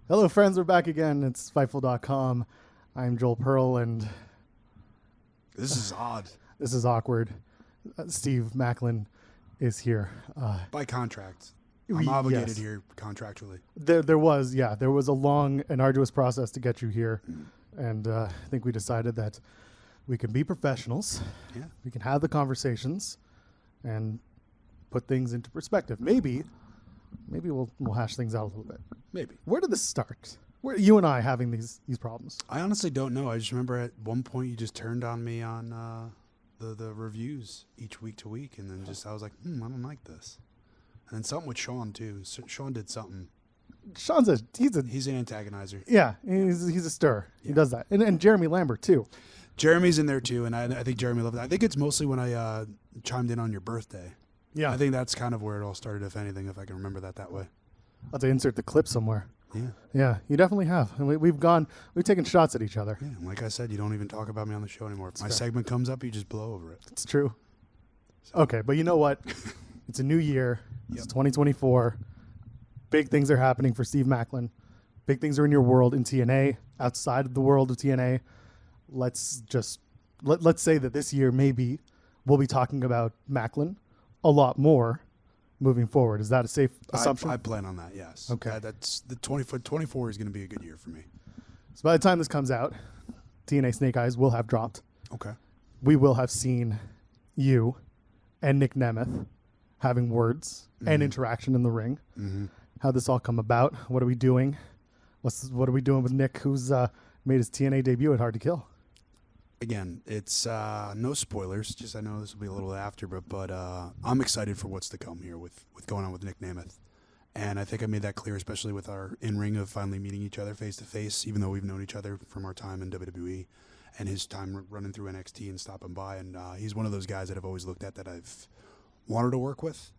Hello, friends. We're back again. It's Fightful.com. I'm Joel Pearl, and this is odd. This is awkward. Steve Maclin is here. By contract. I'm obligated here contractually. There was a long and arduous process to get you here, and I think we decided that we can be professionals. Yeah. We can have the conversations and put things into perspective. Maybe we'll hash things out a little bit. Maybe. Where did this start? Where are you and I having these problems? I honestly don't know. I just remember at one point you just turned on me on the reviews each week to week, and then I was like, I don't like this. And then something with Sean too. Sean did something. Sean's he's an antagonizer. Yeah, he's a stir. Yeah. He does that, and Jeremy Lambert too. Jeremy's in there too, and I think Jeremy loved that. I think it's mostly when I chimed in on your birthday. Yeah, I think that's kind of where it all started, if anything, if I can remember that way. I'll have to insert the clip somewhere. Yeah, you definitely have, and we've taken shots at each other. Yeah, like I said, you don't even talk about me on the show anymore. If my segment comes up, you just blow over it. It's true. So. Okay, but you know what? It's a new year. It's 2024. Big things are happening for Steve Maclin. Big things are in your world in TNA, outside of the world of TNA. Let's say that this year maybe we'll be talking about Maclin a lot more moving forward. Is that a safe assumption? I plan on that, yes. Okay. That's the 24 is going to be a good year for me. So by the time this comes out, TNA Snake Eyes will have dropped. Okay. We will have seen you and Nic Nemeth having words and interaction in the ring. Mm-hmm. How'd this all come about? What are we doing? What are we doing with Nick, who's made his TNA debut at Hard to Kill? Again, it's no spoilers. Just I know this will be a little after, but I'm excited for what's to come here with going on with Nic Nemeth. And I think I made that clear, especially with our in-ring of finally meeting each other face-to-face, even though we've known each other from our time in WWE and his time running through NXT and stopping by. And he's one of those guys that I've always looked at that I've wanted to work with,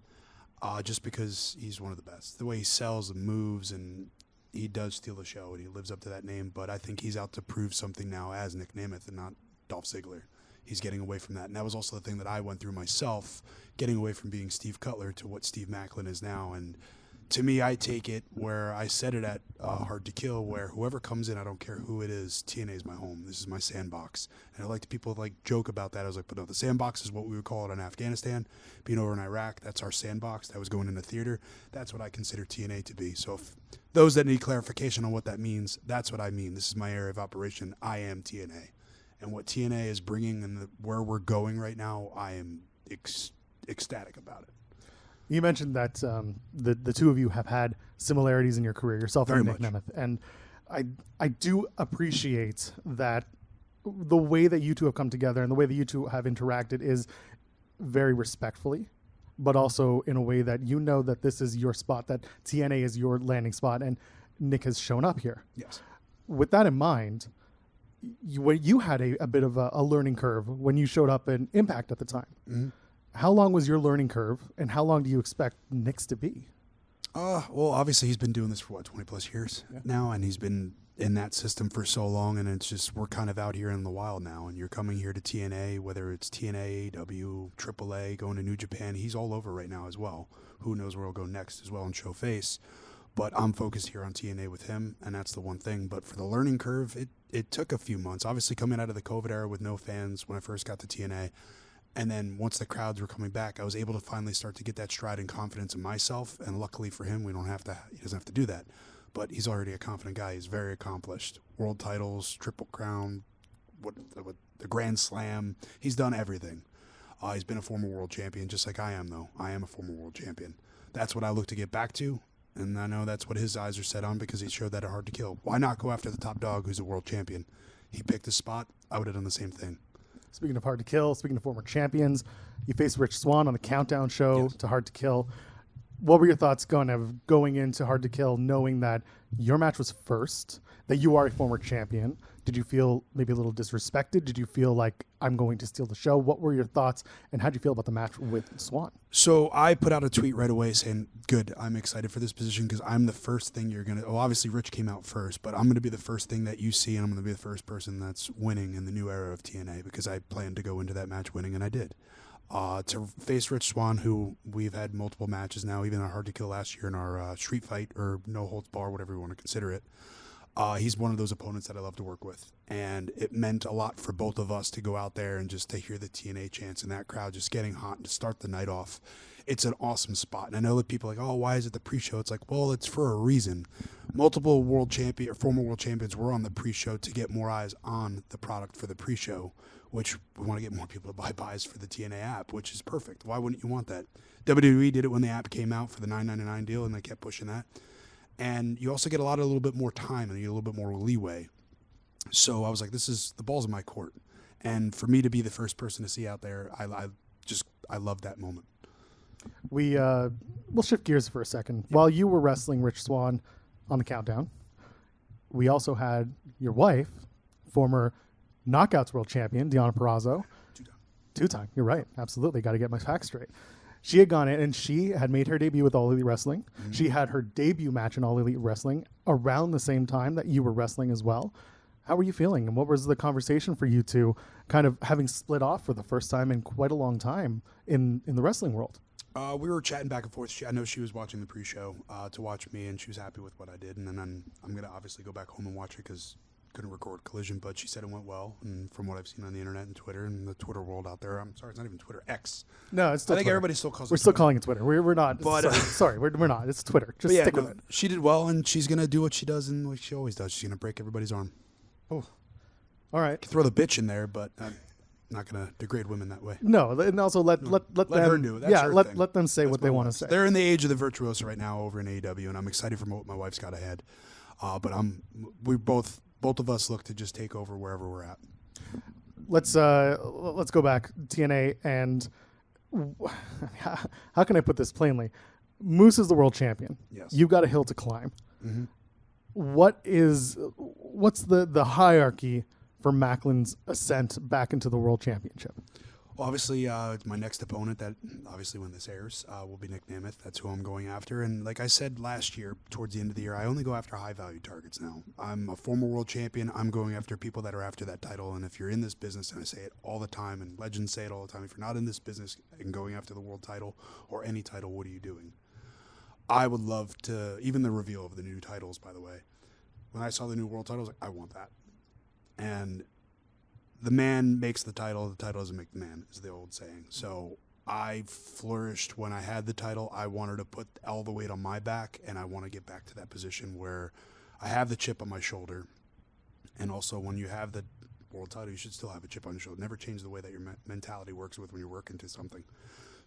just because he's one of the best. The way he sells and moves, and he does steal the show, and he lives up to that name. But I think he's out to prove something now as Nic Nemeth and not Dolph Ziggler. He's getting away from that. And that was also the thing that I went through myself, getting away from being Steve Cutler to what Steve Maclin is now. And to me, I take it where I said it at Hard to Kill, where whoever comes in, I don't care who it is, TNA is my home. This is my sandbox. And I like people joke about that. I was like, but no, the sandbox is what we would call it in Afghanistan. Being over in Iraq, that's our sandbox. That was going in a theater. That's what I consider TNA to be. So if those that need clarification on what that means, that's what I mean. This is my area of operation. I am TNA. And what TNA is bringing and where we're going right now, I am ecstatic about it. You mentioned that the two of you have had similarities in your career, yourself and Nic Nemeth. And I do appreciate that the way that you two have come together and the way that you two have interacted is very respectfully, but also in a way that you know that this is your spot, that TNA is your landing spot, and Nick has shown up here. Yes. With that in mind, you had a bit of a learning curve when you showed up in Impact at the time. Mm-hmm. How long was your learning curve, and how long do you expect Nick's to be? Well, obviously he's been doing this for 20 plus years now, and he's been in that system for so long, and it's just we're kind of out here in the wild now, and you're coming here to TNA, whether it's TNA, AEW, AAA, going to New Japan. He's all over right now as well. Who knows where he'll go next as well and show face. But I'm focused here on TNA with him, and that's the one thing. But for the learning curve, it took a few months. Obviously coming out of the COVID era with no fans when I first got to TNA, and then once the crowds were coming back, I was able to finally start to get that stride and confidence in myself. And luckily for him, he doesn't have to do that. But he's already a confident guy. He's very accomplished. World titles, Triple Crown, the Grand Slam. He's done everything. He's been a former world champion, just like I am, though. I am a former world champion. That's what I look to get back to. And I know that's what his eyes are set on because he showed that at Hard to Kill. Why not go after the top dog who's a world champion? He picked a spot. I would have done the same thing. Speaking of Hard to Kill, speaking of former champions, you faced Rich Swann on the Countdown show to Hard to Kill. What were your thoughts going into Hard to Kill, knowing that your match was first, that you are a former champion? Did you feel maybe a little disrespected? Did you feel like I'm going to steal the show? What were your thoughts, and how did you feel about the match with Swann? So I put out a tweet right away saying, good, I'm excited for this position because I'm the first thing you're going to – obviously Rich came out first, but I'm going to be the first thing that you see, and I'm going to be the first person that's winning in the new era of TNA because I planned to go into that match winning, and I did. to face Rich Swann, who we've had multiple matches now, even at Hard to Kill last year in our street fight or no holds bar, whatever you want to consider it. He's one of those opponents that I love to work with, and it meant a lot for both of us to go out there and just to hear the TNA chants and that crowd just getting hot and to start the night off. It's an awesome spot, and I know that people are like, oh, why is it the pre-show? It's like, well, it's for a reason. Multiple world champion or former world champions were on the pre-show to get more eyes on the product for the pre-show, which we want to get more people to buy buys for the TNA app, which is perfect. Why wouldn't you want that? WWE did it when the app came out for the $9.99 deal, and they kept pushing that. And you also get a little bit more time and you get a little bit more leeway. So I was like, the ball's in my court. And for me to be the first person to see out there, I love that moment. We'll shift gears for a second. Yep. While you were wrestling Rich Swann on the Countdown, we also had your wife, former Knockouts World Champion, Deonna Purrazzo. Two-time. You're right. Absolutely. Got to get my facts straight. She had gone in and she had made her debut with All Elite Wrestling. Mm-hmm. She had her debut match in All Elite Wrestling around the same time that you were wrestling as well. How were you feeling? And what was the conversation for you two kind of having split off for the first time in quite a long time in the wrestling world? We were chatting back and forth. I know she was watching the pre-show to watch me, and she was happy with what I did. And then I'm going to obviously go back home and watch it because couldn't record Collision, but she said it went well. And from what I've seen on the internet and Twitter and the Twitter world out there, I'm sorry, it's not even Twitter, X. No, it's still I think Twitter. Everybody still calls it We're still calling it Twitter. We're not. But, sorry, we're not. It's Twitter. Just stick with it. She did well, and she's going to do what she does and what she always does. She's going to break everybody's arm. Oh, all right. Throw the bitch in there, but I'm not going to degrade women that way. No, and also let them her do it. That's her thing. let them say what they want to say. They're in the age of the virtuoso right now over in AEW, and I'm excited for what my wife's got ahead. But we both of us look to just take over wherever we're at. Let's go back TNA, and how can I put this plainly? Moose is the world champion. Yes. You've got a hill to climb. Mm-hmm. What's the hierarchy for Maclin's ascent back into the world championship? Well, obviously, my next opponent, that obviously when this airs, will be Nic Nemeth. That's who I'm going after. And like I said last year, towards the end of the year, I only go after high-value targets now. I'm a former world champion. I'm going after people that are after that title. And if you're in this business, and I say it all the time, and legends say it all the time, if you're not in this business and going after the world title or any title, what are you doing? I would love to, even the reveal of the new titles, by the way. When I saw the new world title, I was like, I want that. And the man makes the title doesn't make the man, is the old saying. So I flourished when I had the title. I wanted to put all the weight on my back, and I want to get back to that position where I have the chip on my shoulder. And also, when you have the world title, you should still have a chip on your shoulder. Never change the way that your mentality works with when you're working to something.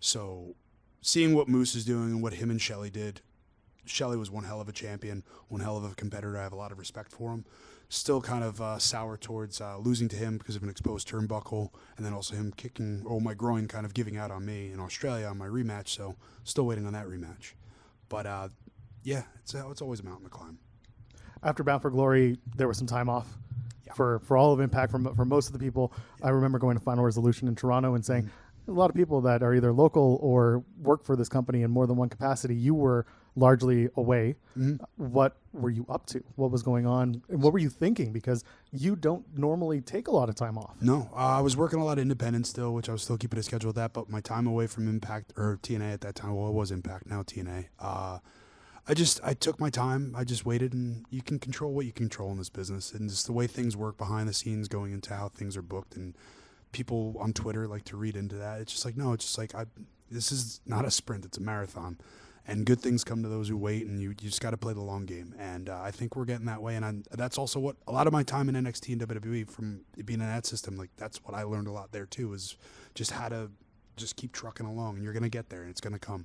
So seeing what Moose is doing and what him and Shelly did, Shelly was one hell of a champion, one hell of a competitor. I have a lot of respect for him. Still kind of sour towards losing to him because of an exposed turnbuckle, and then also him kicking, my groin kind of giving out on me in Australia on my rematch, so still waiting on that rematch. But, it's always a mountain to climb. After Bound for Glory, there was some time off for all of Impact, for most of the people. I remember going to Final Resolution in Toronto and saying, a lot of people that are either local or work for this company in more than one capacity, you were largely away. Mm-hmm. What were you up to? What was going on? And what were you thinking? Because you don't normally take a lot of time off. No, I was working a lot of independent still, which I was still keeping a schedule with that. But my time away from Impact, or TNA at that time, well, it was Impact, now TNA. I took my time. I just waited, and you can control what you control in this business. And just the way things work behind the scenes going into how things are booked, and people on Twitter like to read into that. It's just like, no, it's just like, this is not a sprint, it's a marathon. And good things come to those who wait, and you just got to play the long game. And I think we're getting that way. And that's also what a lot of my time in NXT and WWE, from being in that system, like that's what I learned a lot there too, is just how to just keep trucking along, and you're going to get there, and it's going to come.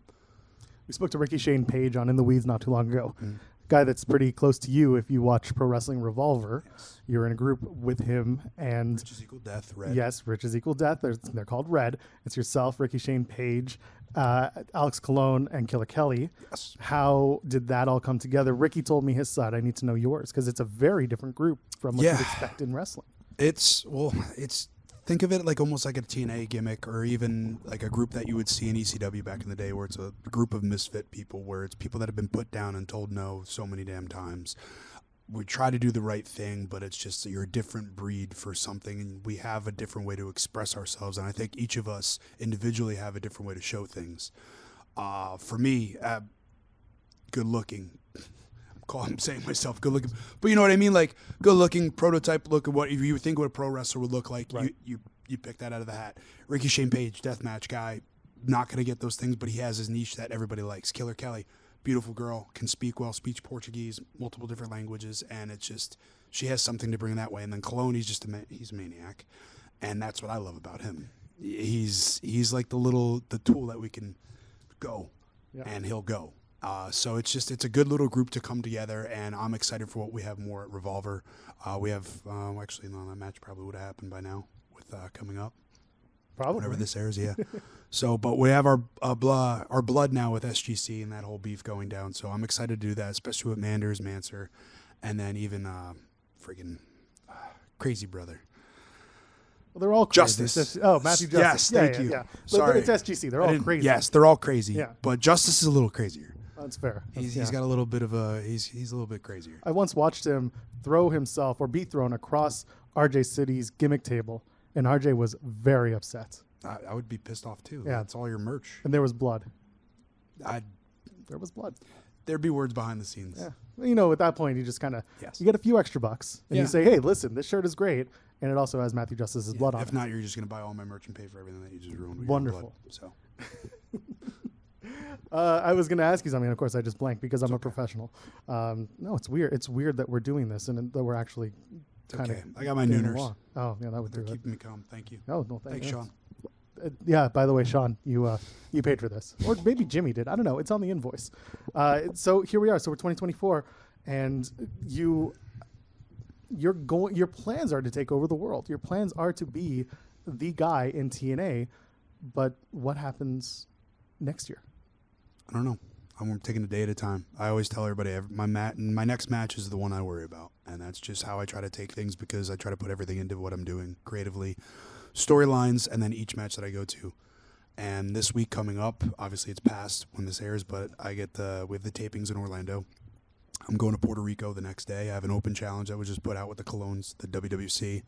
We spoke to Ricky Shane Page on In the Weeds not too long ago. Mm-hmm. Guy that's pretty close to you if you watch Pro Wrestling Revolver. Yes. You're in a group with him, and Rich is equal death, Red. Yes, Rich is equal death. They're called Red. It's yourself, Ricky Shane Page, Alex Colon, and Killer Kelly. Yes. How did that all come together? Ricky told me his side. I need to know yours, because it's a very different group from what you'd expect in wrestling. It's think of it like almost like a TNA gimmick, or even like a group that you would see in ECW back in the day, where it's a group of misfit people, where it's people that have been put down and told no so many damn times. we try to do the right thing, but it's just that you're a different breed for something, and we have a different way to express ourselves. And I think each of us individually have a different way to show things. For me, good looking. I'm saying myself good looking, but you know what I mean? Like good looking prototype look at what if you think what a pro wrestler would look like. Right. You pick that out of the hat. Ricky Shane Page, deathmatch guy, not going to get those things, but he has his niche that everybody likes. Killer Kelly, beautiful girl, can speak well, speaks Portuguese, multiple different languages, and it's just she has something to bring that way. And then Cologne, he's a maniac, and that's what I love about him. He's like the tool that we can go, and he'll go. So it's a good little group to come together, and I'm excited for what we have more at Revolver. We have actually no, that match probably would have happened by now with coming up. Probably whenever this airs, yeah. So, but we have our blood now with SGC and that whole beef going down. So I'm excited to do that, especially with Manders, Manser, and then even friggin' Crazy Brother. Well, they're all crazy. Justice. Matthew Justice. Yes, thank you. Yeah. Sorry. But it's SGC. They're all crazy. Yes, they're all crazy. Yeah. But Justice is a little crazier. That's fair. He's got a little bit of he's a little bit crazier. I once watched him throw himself or be thrown across RJ City's gimmick table, and RJ was very upset. I would be pissed off too. Yeah. It's all your merch. And there was blood. There was blood. There'd be words behind the scenes. Yeah. You know, at that point, you just kind of, yes. You get a few extra bucks, and you say, hey, listen, this shirt is great, and it also has Matthew Justice's blood on it. If not, you're just going to buy all my merch and pay for everything that you just ruined with Wonderful. your blood. So. I was going to ask you something, and of course I just blanked because I'm a professional. No, it's weird. It's weird that we're doing this and that we're actually kind of. I got my nooners. Oh, yeah, that would do it. Keeping me calm. Thank you. Oh, no, thanks, Sean. Yeah, by the way, Sean, you paid for this. Or maybe Jimmy did. I don't know. It's on the invoice. So here we are. So we're 2024, and your plans are to take over the world. Your plans are to be the guy in TNA, but what happens next year? I don't know. I'm taking a day at a time. I always tell everybody my next match is the one I worry about, and that's just how I try to take things because I try to put everything into what I'm doing creatively, storylines, and then each match that I go to. And this week coming up, obviously it's past when this airs, but we have the tapings in Orlando. I'm going to Puerto Rico the next day. I have an open challenge that was just put out with the Colognes, the WWC,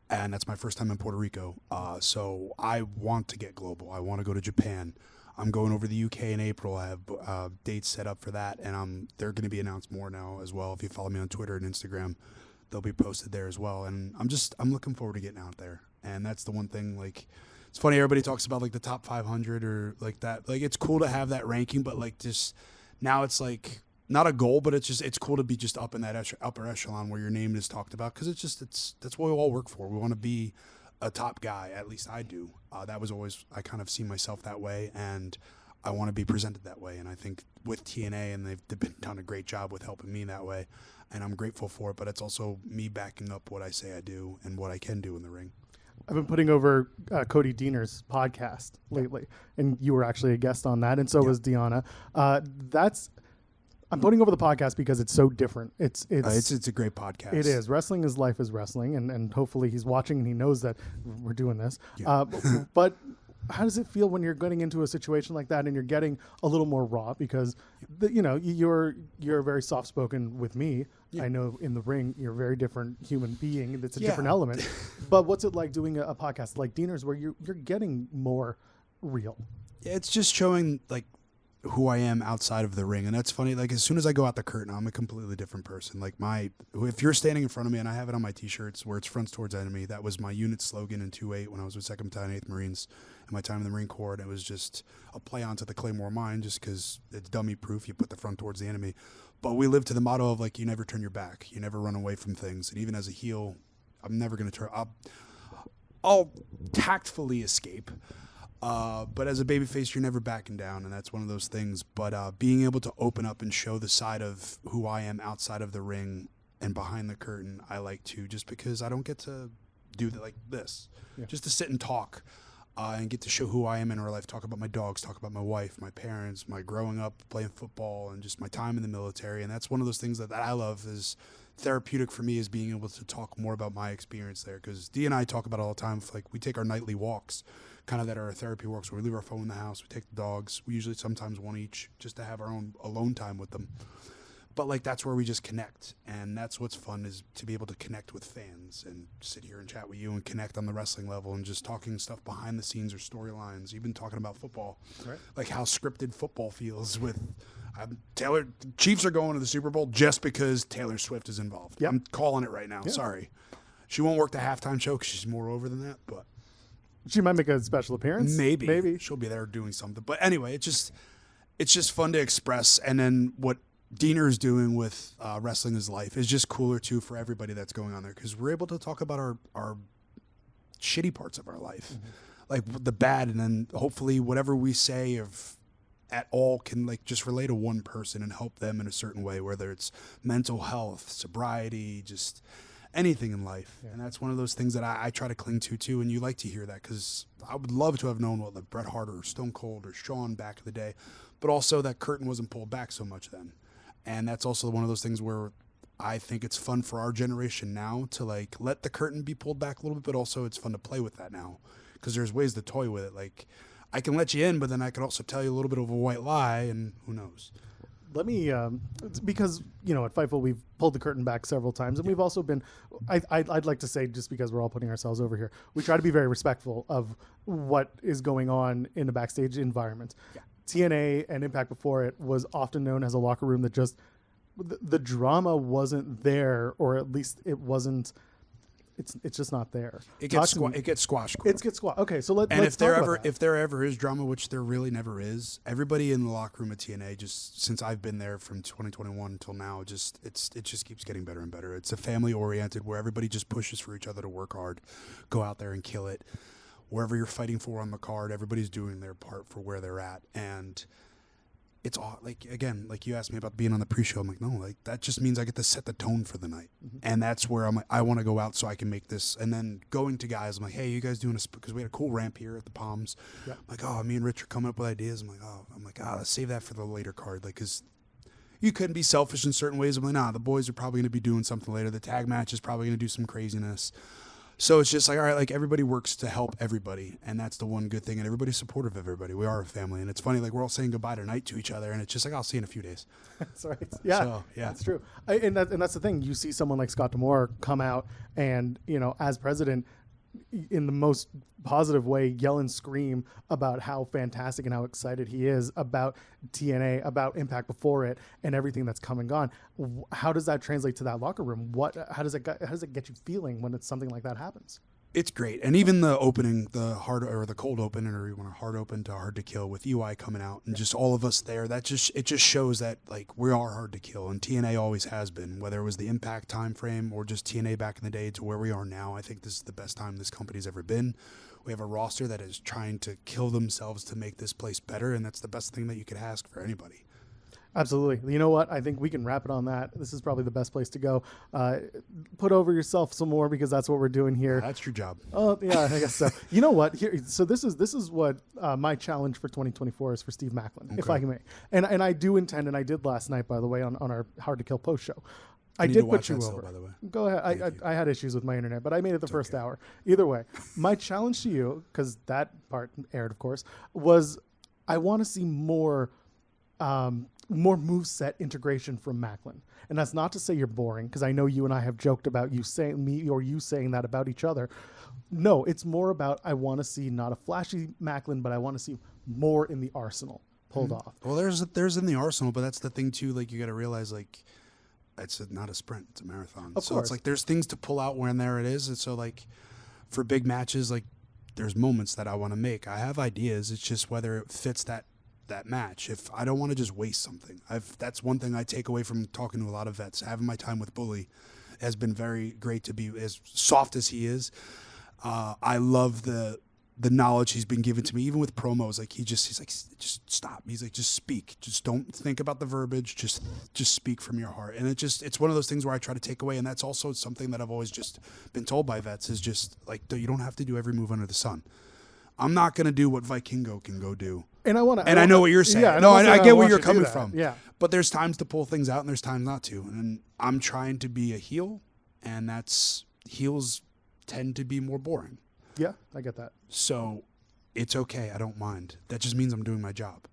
and that's my first time in Puerto Rico. So I want to get global. I want to go to Japan. I'm going over the UK in April. I have dates set up for that, and they're going to be announced more now as well. If you follow me on Twitter and Instagram, they'll be posted there as well. And I'm looking forward to getting out there. And that's the one thing, like, it's funny, everybody talks about, like, the top 500 or, like, that. Like, it's cool to have that ranking, but, like, just now it's, like, not a goal, but it's cool to be just up in that upper echelon where your name is talked about because that's what we all work for. We want to be a top guy, at least I do. That was always, I kind of see myself that way, and I want to be presented that way. And I think with TNA, and they've done a great job with helping me that way, and I'm grateful for it, but it's also me backing up what I say I do and what I can do in the ring. I've been putting over Cody Deaner's podcast lately, and you were actually a guest on that, and so was Deonna. I'm putting over the podcast because it's so different. It's a great podcast. It is. Wrestling is life is wrestling, and hopefully he's watching and he knows that we're doing this. Yeah. But how does it feel when you're getting into a situation like that and you're getting a little more raw because you're very soft spoken with me. Yeah. I know in the ring you're a very different human being. That's a different element. But what's it like doing a podcast like Deaner's where you're getting more real? Yeah, it's just showing like who I am outside of the ring. And that's funny. Like as soon as I go out the curtain, I'm a completely different person. Like if you're standing in front of me, and I have it on my t-shirts where it's fronts towards enemy, that was my unit slogan in 2-8 when I was with 2nd Battalion 8th Marines and my time in the Marine Corps. And it was just a play onto the Claymore Mine just because it's dummy proof. You put the front towards the enemy. But we live to the motto of like, you never turn your back. You never run away from things. And even as a heel, I'm never going to turn up. I'll tactfully escape. But as a babyface, you're never backing down, and that's one of those things. But being able to open up and show the side of who I am outside of the ring and behind the curtain, I like to, just because I don't get to do like this. Yeah. Just to sit and talk and get to show who I am in real life, talk about my dogs, talk about my wife, my parents, my growing up playing football, and just my time in the military. And that's one of those things that I love is therapeutic for me is being able to talk more about my experience there. Because Dee and I talk about it all the time. Like we take our nightly walks, kind of that are our therapy walks where we leave our phone in the house, we take the dogs, we usually sometimes one each just to have our own alone time with them. But like that's where we just connect, and that's what's fun, is to be able to connect with fans and sit here and chat with you and connect on the wrestling level and just talking stuff behind the scenes or storylines. Even talking about football, Right. like how scripted football feels with Taylor. Chiefs are going to the Super Bowl just because Taylor Swift is involved. Yep. I'm calling it right now. Yeah. Sorry, she won't work the halftime show because she's more over than that, but She might make a special appearance. maybe she'll be there doing something. But anyway, it's just fun to express, and then what Diener is doing with Wrestling is Life is just cooler too for everybody that's going on there, because we're able to talk about our shitty parts of our life, like the bad, and then hopefully whatever we say at all can like just relate to one person and help them in a certain way, whether it's mental health, sobriety, just anything in life. And that's one of those things that I try to cling to too, and you like to hear that, because I would love to have known what like Bret Hart or Stone Cold or Shawn back in the day, but also that curtain wasn't pulled back so much then. And that's also one of those things where I think it's fun for our generation now to like let the curtain be pulled back a little bit, but also it's fun to play with that now, because there's ways to toy with it. Like I can let you in, but then I could also tell you a little bit of a white lie, and who knows. Let me, because, you know, at Fightful, we've pulled the curtain back several times, and we've also been, I'd like to say, just because we're all putting ourselves over here, we try to be very respectful of what is going on in the backstage environment. Yeah. TNA and Impact before it was often known as a locker room that just, the drama wasn't there, or at least it wasn't, it's just not there. It gets squashed. It gets squashed. Okay, so let's if talk about that. if there ever is drama, which there really never is, everybody in the locker room at TNA, just since I've been there from 2021 until now, it just keeps getting better and better. It's a family oriented where everybody just pushes for each other to work hard, go out there and kill it. Wherever you're fighting for on the card, everybody's doing their part for where they're at, and it's all like, again, like you asked me about being on the pre-show. I'm like, no, like that just means I get to set the tone for the night. And that's where I'm like, I want to go out so I can make this. And then going to guys, I'm like, hey, you guys doing this? Because we had a cool ramp here at the Palms. Yeah. I'm like, oh, me and Rich are coming up with ideas. I'm like, let's save that for the later card. Like, because you couldn't be selfish in certain ways. I'm like, nah, the boys are probably going to be doing something later. The tag match is probably going to do some craziness. So it's just like, all right, like everybody works to help everybody, and that's the one good thing, and everybody's supportive of everybody. We are a family, and it's funny, like we're all saying goodbye tonight to each other, and it's just like, I'll see you in a few days. That's right. Yeah, so, yeah, that's true. And that's the thing. You see someone like Scott D'Amore come out and, you know, as president, in the most positive way, yell and scream about how fantastic and how excited he is about TNA, about Impact before it, and everything that's come and gone. How does that translate to that locker room? How does it get you feeling when it's something like that happens? It's great. And even the opening, the cold open, or you want a hard open to Hard to Kill with UI coming out and just all of us there, it just shows that like we are hard to kill, and TNA always has been, whether it was the Impact time frame or just TNA back in the day to where we are now. I think this is the best time this company's ever been. We have a roster that is trying to kill themselves to make this place better, and that's the best thing that you could ask for anybody. Absolutely. You know what? I think we can wrap it on that. This is probably the best place to go. Put over yourself some more, because that's what we're doing here. That's your job. Oh, yeah, I guess so. You know what? So this is what my challenge for 2024 is for Steve Maclin, if I may. And I do intend, and I did last night, by the way, on our Hard to Kill post show. I did put you over. Still, by the way. Go ahead. I had issues with my internet, but I made it the first hour. Either way, my challenge to you, because that part aired, of course, was I want to see more moveset integration from Maclin. And that's not to say you're boring, because I know you and I have joked about you saying that about each other. No, it's more about, I want to see not a flashy Maclin, but I want to see more in the arsenal pulled off. Well, there's in the arsenal, but that's the thing too. Like, you got to realize, like, it's not a sprint, it's a marathon. Of course. It's like there's things to pull out when there it is. And so, like, for big matches, like, there's moments that I want to make. I have ideas. It's just whether it fits that match. If I don't want to just waste something, that's one thing I take away from talking to a lot of vets. Having my time with Bully has been very great, to be as soft as he is. I love the knowledge he's been given to me, even with promos. Like, he's like, just stop. He's like, just speak. Just don't think about the verbiage. Just speak from your heart. And it's one of those things where I try to take away. And that's also something that I've always just been told by vets, is just like, you don't have to do every move under the sun. I'm not going to do what Vikingo can go do. And I know what you're saying. Yeah, no, I get where you're coming from. Yeah. But there's times to pull things out and there's times not to. And I'm trying to be a heel, and heels tend to be more boring. Yeah, I get that. So it's okay. I don't mind. That just means I'm doing my job.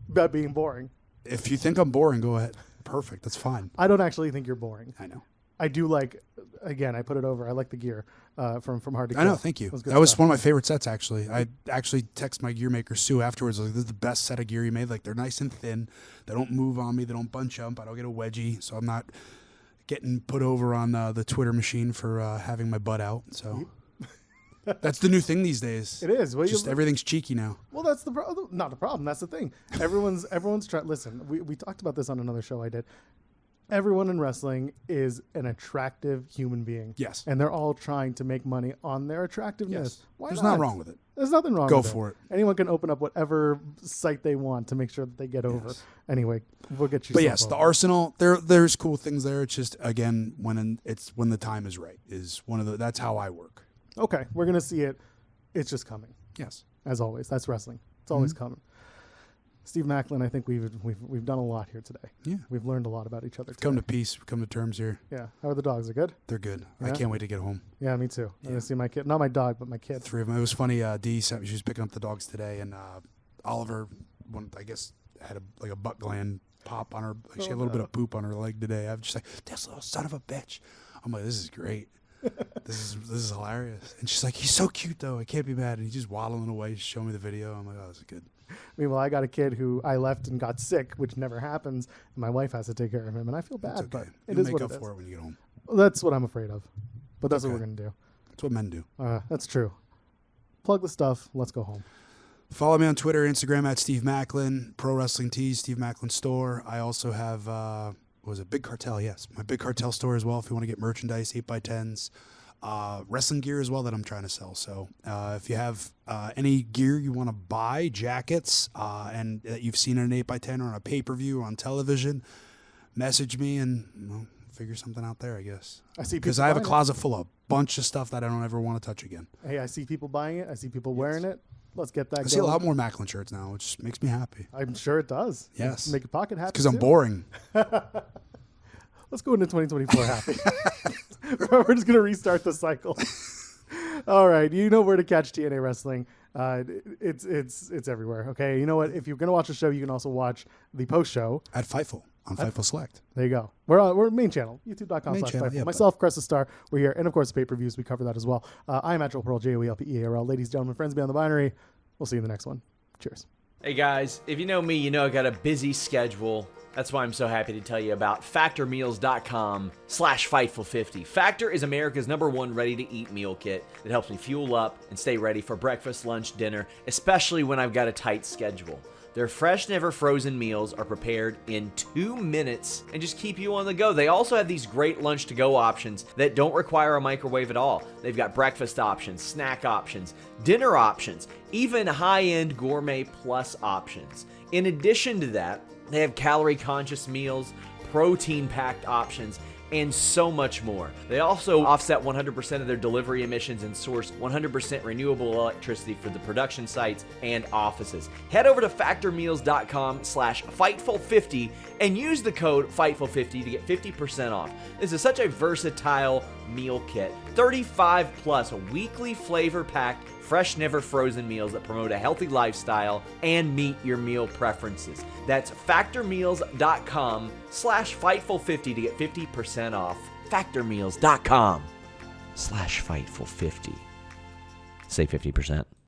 About being boring. If you think I'm boring, go ahead. perfect. That's fine. I don't actually think you're boring. I know. I do like, again, I put it over. I like the gear from Hard to Kill. I know, thank you. That was one of my favorite sets, actually. I actually text my gear maker, Sue, afterwards. Like, this is the best set of gear you made. Like, they're nice and thin. They don't move on me. They don't bunch up. I don't get a wedgie, so I'm not getting put over on the Twitter machine for having my butt out. So that's the new thing these days. It is. Well, just everything's cheeky now. Well, that's the problem. Not the problem. That's the thing. Everyone's trying. Listen, we talked about this on another show I did. Everyone in wrestling is an attractive human being. Yes. And they're all trying to make money on their attractiveness. Yes. Why There's not? nothing wrong with it. There's nothing wrong with it. Go for it. Anyone can open up whatever site they want to make sure that they get over. Yes. Anyway, we'll get you. But yes, the arsenal, there's cool things there. It's just, again, when the time is right is that's how I work. Okay. We're going to see it. It's just coming. Yes. As always. That's wrestling. It's always coming. Steve Maclin, I think we've done a lot here today. Yeah. We've learned a lot about each other today. Come to peace. Come to terms here. Yeah. How are the dogs? Are good? They're good. Yeah? I can't wait to get home. Yeah, me too. I'm going to see my kid. Not my dog, but my kid. 3 of them. It was funny. Dee sent me, she was picking up the dogs today, and Oliver, I guess, had a butt gland pop on her. Like, she had a little bit of poop on her leg today. I'm just like, this little son of a bitch. I'm like, this is great. This is hilarious. And she's like, he's so cute though. I can't be mad. And he's just waddling away, showing me the video. I'm like, oh, this is good. Meanwhile, I got a kid who I left and got sick, which never happens, and my wife has to take care of him, and I feel bad, It's okay. but it You'll is make what up it is. for it when you get home. Well, that's what I'm afraid of, but that's Okay. what we're going to do. That's what men do. That's true. Plug the stuff. Let's go home. Follow me on Twitter, Instagram at Steve Maclin, Pro Wrestling Tees, Steve Maclin Store. I also have, Big Cartel? Yes, my Big Cartel store as well if you want to get merchandise, 8x10s. Wrestling gear as well that I'm trying to sell. So if you have any gear you want to buy, jackets, and that you've seen in an 8x10 or on a pay-per-view or on television, message me and figure something out there, I guess. I see because I have a closet full of a bunch of stuff that I don't ever want to touch again. Hey, I see people buying it. I see people wearing it. Let's get that I going. see a lot more Maclin shirts now, which makes me happy. I'm sure it does. Yes. Make your pocket happy. Because I'm too. boring. Let's go into 2024 happy. We're just going to restart the cycle. All right. You know where to catch TNA Wrestling. It's everywhere. Okay. You know what? If you're going to watch the show, you can also watch the post show At Fightful on Fightful Select. There you go. We're main channel, youtube.com/Fightful. Yeah, Myself, Crest the Star, we're here. And of course, the pay-per-views, we cover that as well. I am at Joel Pearl, JOELPEARL. Ladies, gentlemen, friends beyond the binary. We'll see you in the next one. Cheers. Hey guys, if you know me, you know I got a busy schedule. That's why I'm so happy to tell you about factormeals.com/Fightful50. Factor is America's #1 ready-to-eat meal kit that helps me fuel up and stay ready for breakfast, lunch, dinner, especially when I've got a tight schedule. Their fresh, never frozen meals are prepared in 2 minutes and just keep you on the go. They also have these great lunch to go options that don't require a microwave at all. They've got breakfast options, snack options, dinner options, even high-end gourmet plus options. In addition to that, they have calorie-conscious meals, protein-packed options, and so much more. They also offset 100% of their delivery emissions and source 100% renewable electricity for the production sites and offices. Head over to factormeals.com/Fightful50 and use the code Fightful50 to get 50% off. This is such a versatile meal kit. 35 plus weekly flavor-packed, fresh, never frozen meals that promote a healthy lifestyle and meet your meal preferences. That's factormeals.com/Fightful50 to get 50% off. Factormeals.com/Fightful50. Save 50%.